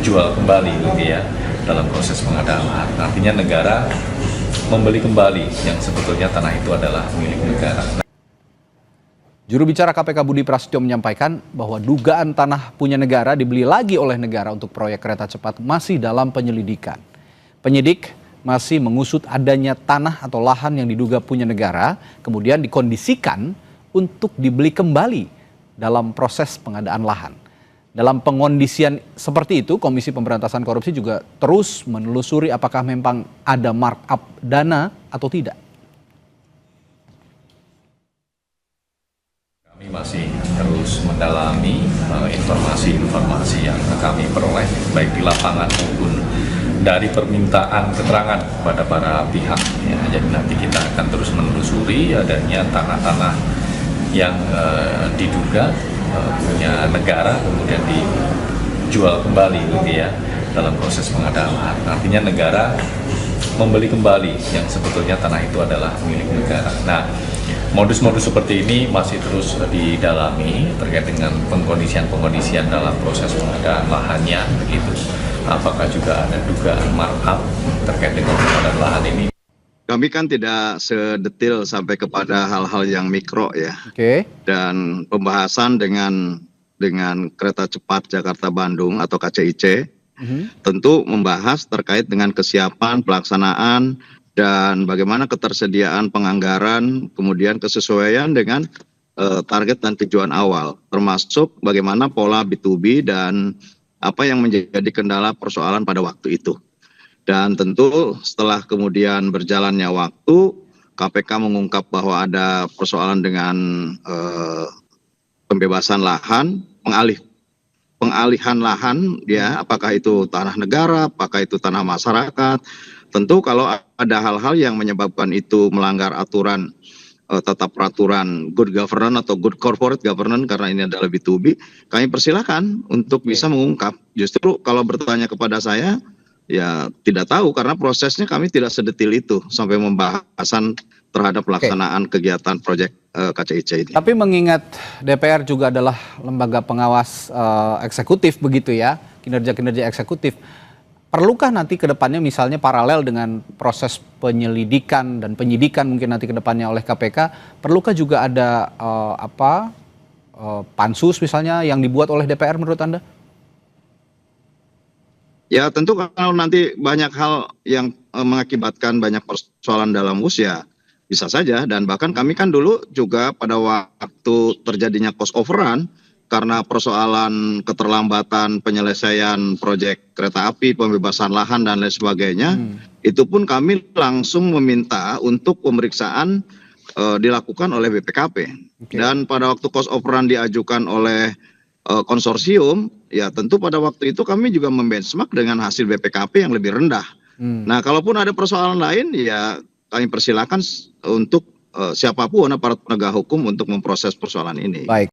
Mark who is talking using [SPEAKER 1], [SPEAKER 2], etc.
[SPEAKER 1] dijual kembali gitu ya dalam proses pengadaan lahan. Artinya negara membeli kembali yang sebetulnya tanah itu adalah milik negara.
[SPEAKER 2] Juru bicara KPK Budi Prasetyo menyampaikan bahwa dugaan tanah punya negara dibeli lagi oleh negara untuk proyek kereta cepat masih dalam penyelidikan. Penyidik masih mengusut adanya tanah atau lahan yang diduga punya negara, kemudian dikondisikan untuk dibeli kembali dalam proses pengadaan lahan. Dalam pengondisian seperti itu, Komisi Pemberantasan Korupsi juga terus menelusuri apakah memang ada markup dana atau tidak.
[SPEAKER 1] Kami masih terus mendalami informasi-informasi yang kami peroleh, baik di lapangan maupun dari permintaan keterangan kepada para pihak. Ya, jadi nanti kita akan terus menelusuri adanya tanah-tanah yang diduga punya negara kemudian dijual kembali gitu ya dalam proses pengadaan lahan. Artinya negara membeli kembali yang sebetulnya tanah itu adalah milik negara. Nah, modus-modus seperti ini masih terus didalami terkait dengan pengkondisian dalam proses pengadaan lahannya begitu. Apakah juga ada dugaan markup terkait dengan pengadaan lahan ini?
[SPEAKER 3] Kami kan tidak sedetil sampai kepada hal-hal yang mikro ya.
[SPEAKER 2] Oke.
[SPEAKER 3] Dan pembahasan dengan kereta cepat Jakarta-Bandung atau KCIC tentu membahas terkait dengan kesiapan pelaksanaan dan bagaimana ketersediaan penganggaran, kemudian kesesuaian dengan target dan tujuan awal, termasuk bagaimana pola B2B dan apa yang menjadi kendala persoalan pada waktu itu. Dan tentu setelah kemudian berjalannya waktu, KPK mengungkap bahwa ada persoalan dengan pembebasan lahan, pengalihan lahan, ya, apakah itu tanah negara, apakah itu tanah masyarakat. Tentu kalau ada hal-hal yang menyebabkan itu melanggar aturan tata peraturan good governance atau good corporate governance karena ini adalah B2B, kami persilahkan untuk bisa mengungkap. Justru kalau bertanya kepada saya, ya tidak tahu karena prosesnya kami tidak sedetil itu sampai pembahasan terhadap pelaksanaan kegiatan proyek KCIC ini.
[SPEAKER 2] Tapi mengingat DPR juga adalah lembaga pengawas eksekutif begitu ya, kinerja-kinerja eksekutif, perlukah nanti ke depannya misalnya paralel dengan proses penyelidikan dan penyidikan mungkin nanti ke depannya oleh KPK, perlukah juga ada pansus misalnya yang dibuat oleh DPR menurut Anda?
[SPEAKER 3] Ya tentu kalau nanti banyak hal yang mengakibatkan banyak persoalan dalam usia bisa saja, dan bahkan kami kan dulu juga pada waktu terjadinya cost overrun karena persoalan keterlambatan penyelesaian proyek kereta api, pembebasan lahan dan lain sebagainya, itu pun kami langsung meminta untuk pemeriksaan dilakukan oleh BPKP. Dan pada waktu cost overrun diajukan oleh konsorsium, ya tentu pada waktu itu kami juga membenchmark dengan hasil BPKP yang lebih rendah. Nah, kalaupun ada persoalan lain, ya kami persilakan untuk siapapun aparat penegak hukum untuk memproses persoalan ini.
[SPEAKER 2] Baik.